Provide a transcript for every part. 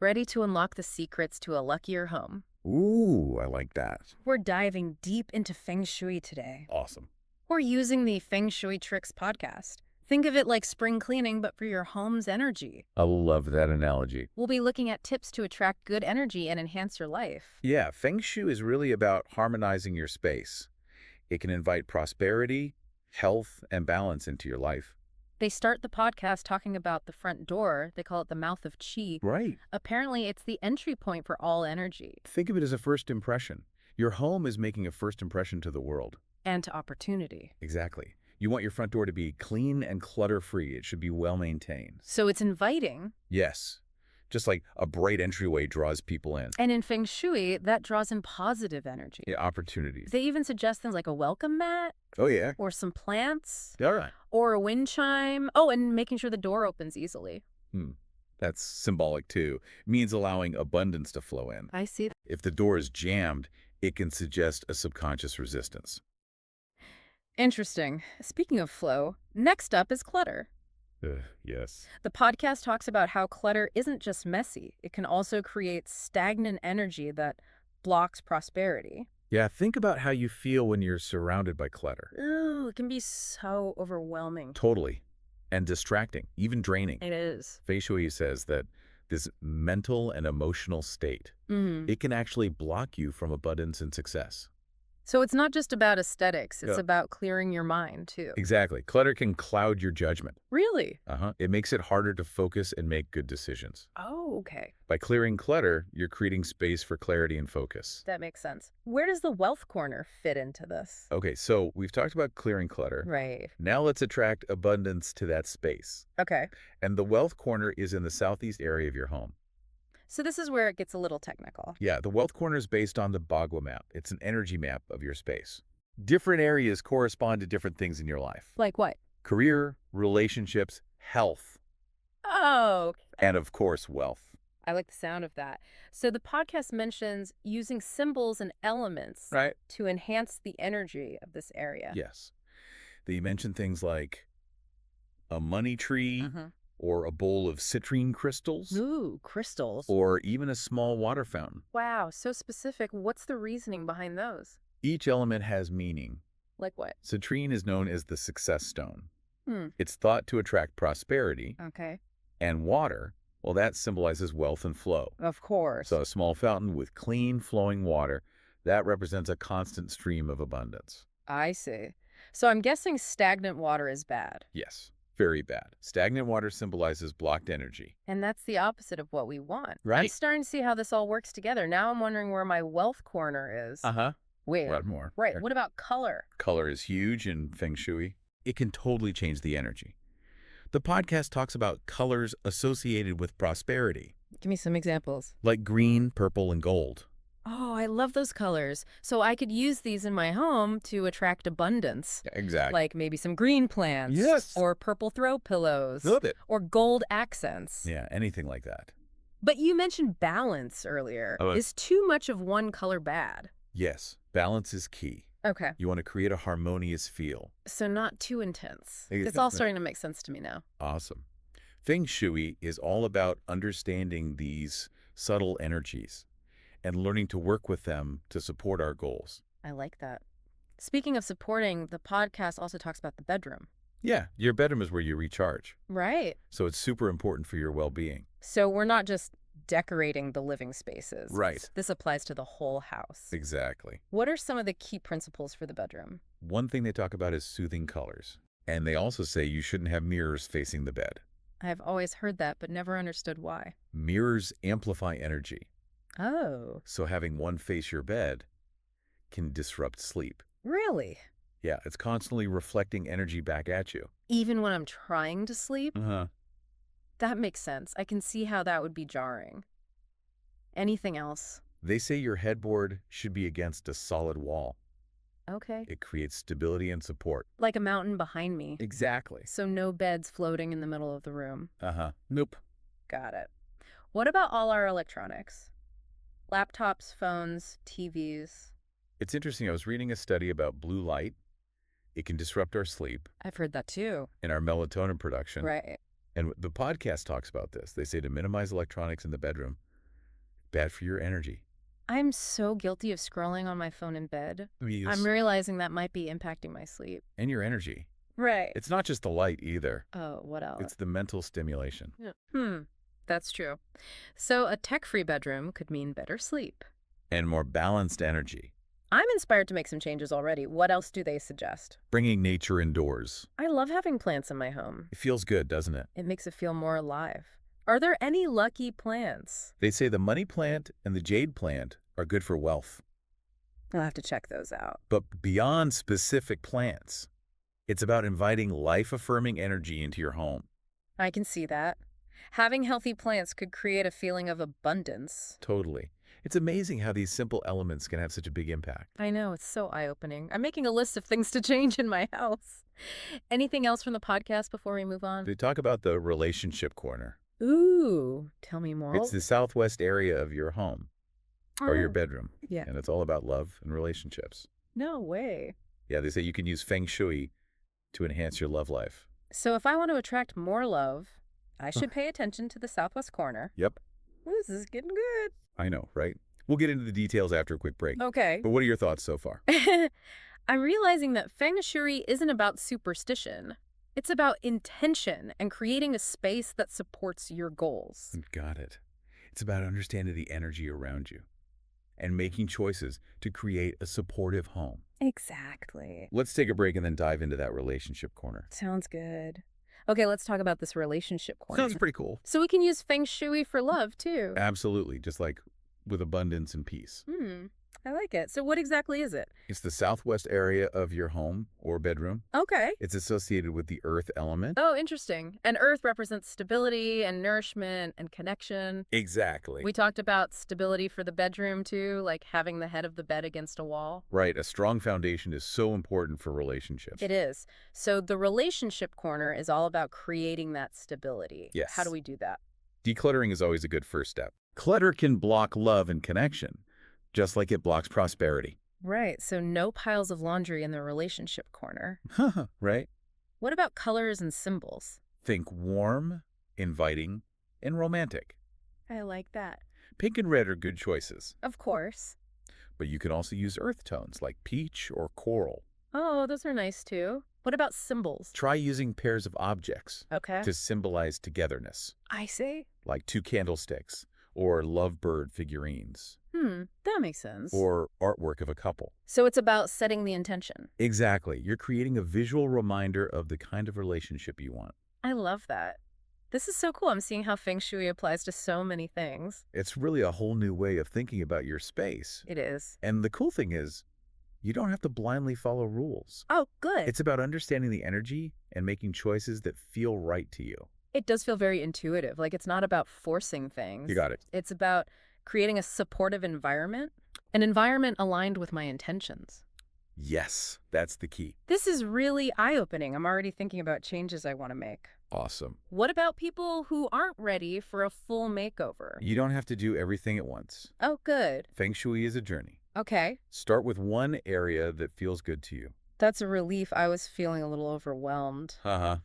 Ready to unlock the secrets to a luckier home? Ooh, I like that. We're diving deep into Feng Shui today. Awesome. We're using the Feng Shui Tricks Podcast. Think of it like spring cleaning, but for your home's energy. I love that analogy. We'll be looking at tips to attract good energy and enhance your life. Yeah, Feng Shui is really about harmonizing your space. It can invite prosperity, health, and balance into your life. They start the podcast talking about the front door. They call it the mouth of qi. Right. Apparently, it's the entry point for all energy. Think of it as a first impression. Your home is making a first impression to the world. And to opportunity. Exactly. You want your front door to be clean and clutter-free. It should be well-maintained. So it's inviting. Yes. Just like a bright entryway draws people in. And in Feng Shui, that draws in positive energy. Yeah, opportunities. They even suggest things like a welcome mat, Oh, yeah. or some plants, All right. or a wind chime. Oh, and making sure the door opens easily. That's symbolic, too. It means allowing abundance to flow in. I see. If the door is jammed, it can suggest a subconscious resistance. Interesting. Speaking of flow, next up is clutter. Yes. The podcast talks about how clutter isn't just messy. It can also create stagnant energy that blocks prosperity. Yeah, think about how you feel when you're surrounded by clutter. Ooh, it can be so overwhelming. Totally. And distracting, even draining. It is. Feng Shui says that this mental and emotional state, it can actually block you from abundance and success. So it's not just about aesthetics. It's Yeah. about clearing your mind, too. Exactly. Clutter can cloud your judgment. Really? It makes it harder to focus and make good decisions. Oh, okay. By clearing clutter, you're creating space for clarity and focus. That makes sense. Where does the wealth corner fit into this? Okay, so we've talked about clearing clutter. Right. Now let's attract abundance to that space. Okay. And the wealth corner is in the southeast area of your home. So this is where it gets a little technical. Yeah, the wealth corner is based on the Bagua map. It's an energy map of your space. Different areas correspond to different things in your life. Like what? Career, relationships, health, Oh, and of course, wealth. I like the sound of that. So the podcast mentions using symbols and elements Right? to enhance the energy of this area. Yes. They mention things like a money tree, or a bowl of citrine crystals, Ooh, crystals. or even a small water fountain. Wow, so specific. What's the reasoning behind those? Each element has meaning. Like what? Citrine is known as the success stone. Hmm. It's thought to attract prosperity, Okay. and water, well, that symbolizes wealth and flow. Of course. So a small fountain with clean, flowing water, that represents a constant stream of abundance. I see. So I'm guessing stagnant water is bad. Yes, very bad. Stagnant water symbolizes blocked energy. And that's the opposite of what we want. I'm Right. starting to see how this all works together. Now I'm wondering where my wealth corner is. Where? What more? Right. What about color? Color is huge in Feng Shui. It can totally change the energy. The podcast talks about colors associated with prosperity, Give me some examples. like green, purple, and gold. Oh, I love those colors. So I could use these in my home to attract abundance. Exactly. Like maybe some green plants. Yes. Or purple throw pillows. Love it. Or gold accents. Yeah, anything like that. But you mentioned balance earlier. Oh, Is too much of one color bad? Yes, balance is key. Okay. You want to create a harmonious feel. So not too intense. Ex- It's all starting to make sense to me now. Awesome. Feng Shui is all about understanding these subtle energies and learning to work with them to support our goals. I like that. Speaking of supporting, the podcast also talks about the bedroom. Yeah, your bedroom is where you recharge, Right. so it's super important for your well-being. So we're not just decorating the living spaces. Right. This applies to the whole house. Exactly. What are some of the key principles for the bedroom? One thing they talk about is soothing colors. And they also say you shouldn't have mirrors facing the bed. I've always heard that, but never understood why. Mirrors amplify energy, Oh, so having one face your bed can disrupt sleep. really? Yeah, it's constantly reflecting energy back at you. Even when I'm trying to sleep? Uh-huh. That makes sense. I can see how that would be jarring. Anything else? They say your headboard should be against a solid wall. Okay. It creates stability and support. Like a mountain behind me. Exactly. So no beds floating in the middle of the room. Uh-huh. Nope. Got it. What about all our electronics? Laptops, phones, TVs. It's interesting. I was reading a study about blue light. It can disrupt our sleep I've heard that too. and our melatonin production. Right. And the podcast talks about this. They say to minimize electronics in the bedroom bad for your energy. I'm so guilty of scrolling on my phone in bed. I'm realizing that might be impacting my sleep. And your energy. Right. It's not just the light either. Oh, what else? It's the mental stimulation. Yeah. That's true. So a tech-free bedroom could mean better sleep. And more balanced energy. I'm inspired to make some changes already. What else do they suggest? Bringing nature indoors. I love having plants in my home. It feels good, doesn't it? It makes it feel more alive. Are there any lucky plants? They say the money plant and the jade plant are good for wealth. I'll have to check those out. But beyond specific plants, it's about inviting life-affirming energy into your home. I can see that. Having healthy plants could create a feeling of abundance. Totally. It's amazing how these simple elements can have such a big impact. I know, it's so eye-opening. I'm making a list of things to change in my house. Anything else from the podcast before we move on? They talk about the relationship corner. Ooh, tell me more. It's the southwest area of your home or your Oh, bedroom. yeah. And it's all about love and relationships. No way. Yeah, they say you can use Feng Shui to enhance your love life. So if I want to attract more love, I should pay attention to the southwest corner. Yep, This is getting good. I know, right? We'll get into the details after a quick break. Okay. But what are your thoughts so far? I'm realizing that Feng Shui isn't about superstition. It's about intention and creating a space that supports your goals. Got it. It's about understanding the energy around you and making choices to create a supportive home. Exactly. Let's take a break and then dive into that relationship corner. Sounds good. Okay, let's talk about this relationship corner. Sounds pretty cool. So we can use Feng Shui for love, too. Absolutely, just like with abundance and peace. I like it. So what exactly is it? It's the southwest area of your home or bedroom. Okay. It's associated with the earth element. Oh, interesting. And earth represents stability and nourishment and connection. Exactly. We talked about stability for the bedroom, too, like having the head of the bed against a wall. Right. A strong foundation is so important for relationships. It is. So the relationship corner is all about creating that stability. Yes. How do we do that? Decluttering is always a good first step. Clutter can block love and connection, just like it blocks prosperity. Right. So no piles of laundry in the relationship corner. Right? What about colors and symbols? Think warm, inviting, and romantic. I like that. Pink and red are good choices, Of course. but you can also use earth tones like peach or coral. Oh, those are nice, too. What about symbols? Try using pairs of objects Okay. to symbolize togetherness, I see. like 2 candlesticks or lovebird figurines That makes sense. or artwork of a couple. So it's about setting the intention. Exactly. You're creating a visual reminder of the kind of relationship you want. I love that. This is so cool. I'm seeing how Feng Shui applies to so many things. It's really a whole new way of thinking about your space. It is. And the cool thing is, you don't have to blindly follow rules. Oh, good. It's about understanding the energy and making choices that feel right to you. It does feel very intuitive. Like it's not about forcing things. You got it. It's about creating a supportive environment, an environment aligned with my intentions. Yes, that's the key. This is really eye-opening. I'm already thinking about changes I want to make. Awesome. What about people who aren't ready for a full makeover? You don't have to do everything at once. Oh, good. Feng Shui is a journey. Okay. Start with one area that feels good to you. That's a relief. I was feeling a little overwhelmed. I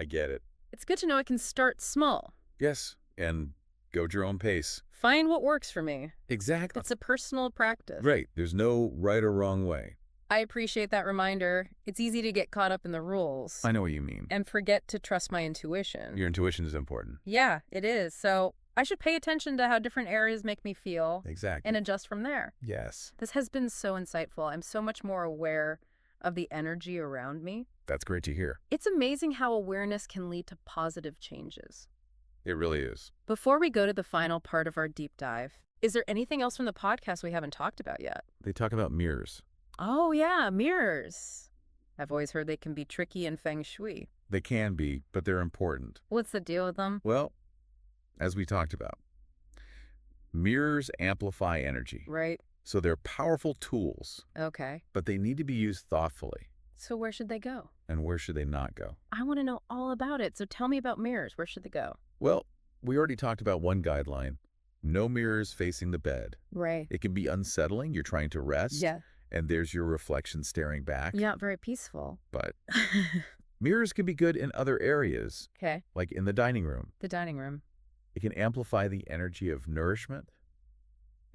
get it. It's good to know I can start small. Yes, and go at your own pace. Find what works for me. Exactly. It's a personal practice. Right. There's no right or wrong way. I appreciate that reminder. It's easy to get caught up in the rules I know what you mean. and forget to trust my intuition. Your intuition is important. Yeah, it is. So I should pay attention to how different areas make me feel Exactly. and adjust from there. Yes. This has been so insightful. I'm so much more aware of the energy around me. That's great to hear. It's amazing how awareness can lead to positive changes. It really is. Before we go to the final part of our deep dive, is there anything else from the podcast we haven't talked about yet? They talk about mirrors. Oh, yeah, mirrors. I've always heard they can be tricky in Feng Shui. They can be, but they're important. What's the deal with them? Well, as we talked about, mirrors amplify energy. Right. So they're powerful tools, Okay. but they need to be used thoughtfully. So where should they go? And where should they not go? I want to know all about it. So tell me about mirrors. Where should they go? Well, we already talked about one guideline. No mirrors facing the bed. Right. It can be unsettling. You're trying to rest. Yeah. And there's your reflection staring back. Yeah, very peaceful. But mirrors can be good in other areas, Okay. like in the dining room. The dining room. It can amplify the energy of nourishment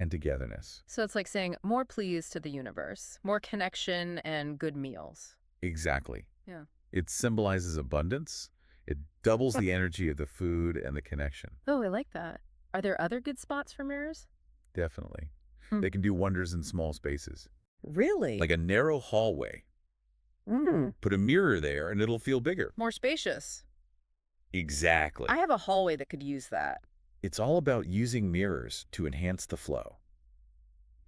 and togetherness. So it's like saying more please to the universe, more connection and good meals. Exactly. Yeah. It symbolizes abundance. It doubles the energy of the food and the connection. Oh, I like that. Are there other good spots for mirrors? Definitely. Hmm. They can do wonders in small spaces. Really? Like a narrow hallway. Put a mirror there and it'll feel bigger. More spacious. Exactly. I have a hallway that could use that. It's all about using mirrors to enhance the flow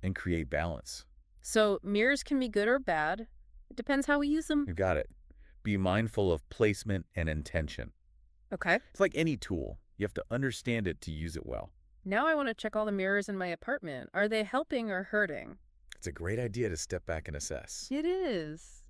and create balance. So mirrors can be good or bad. It depends how we use them. You got it. Be mindful of placement and intention. Okay. It's like any tool. You have to understand it to use it well. Now I want to check all the mirrors in my apartment. Are they helping or hurting? It's a great idea to step back and assess. It is.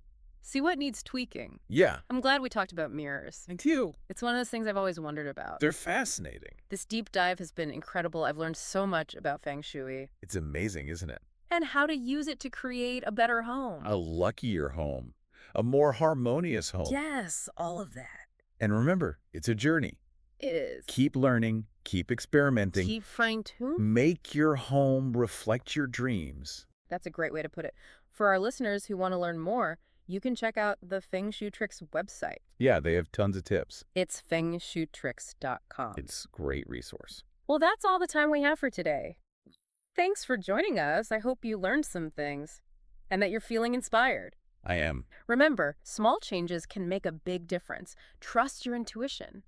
See what needs tweaking. Yeah. I'm glad we talked about mirrors. Thank you. It's one of those things I've always wondered about. They're fascinating. This deep dive has been incredible. I've learned so much about Feng Shui It's amazing, isn't it? and how to use it to create a better home. A luckier home. A more harmonious home. Yes, all of that. And remember, it's a journey. It is. Keep learning. Keep experimenting. Keep fine-tuned. Make your home reflect your dreams. That's a great way to put it. For our listeners who want to learn more, you can check out the Feng Shui Tricks website. Yeah, they have tons of tips. It's fengshuitricks.com. It's a great resource. Well, that's all the time we have for today. Thanks for joining us. I hope you learned some things and that you're feeling inspired. I am. Remember, small changes can make a big difference. Trust your intuition.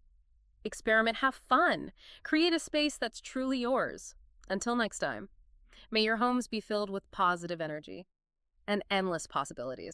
Experiment, have fun. Create a space that's truly yours. Until next time, may your homes be filled with positive energy and endless possibilities.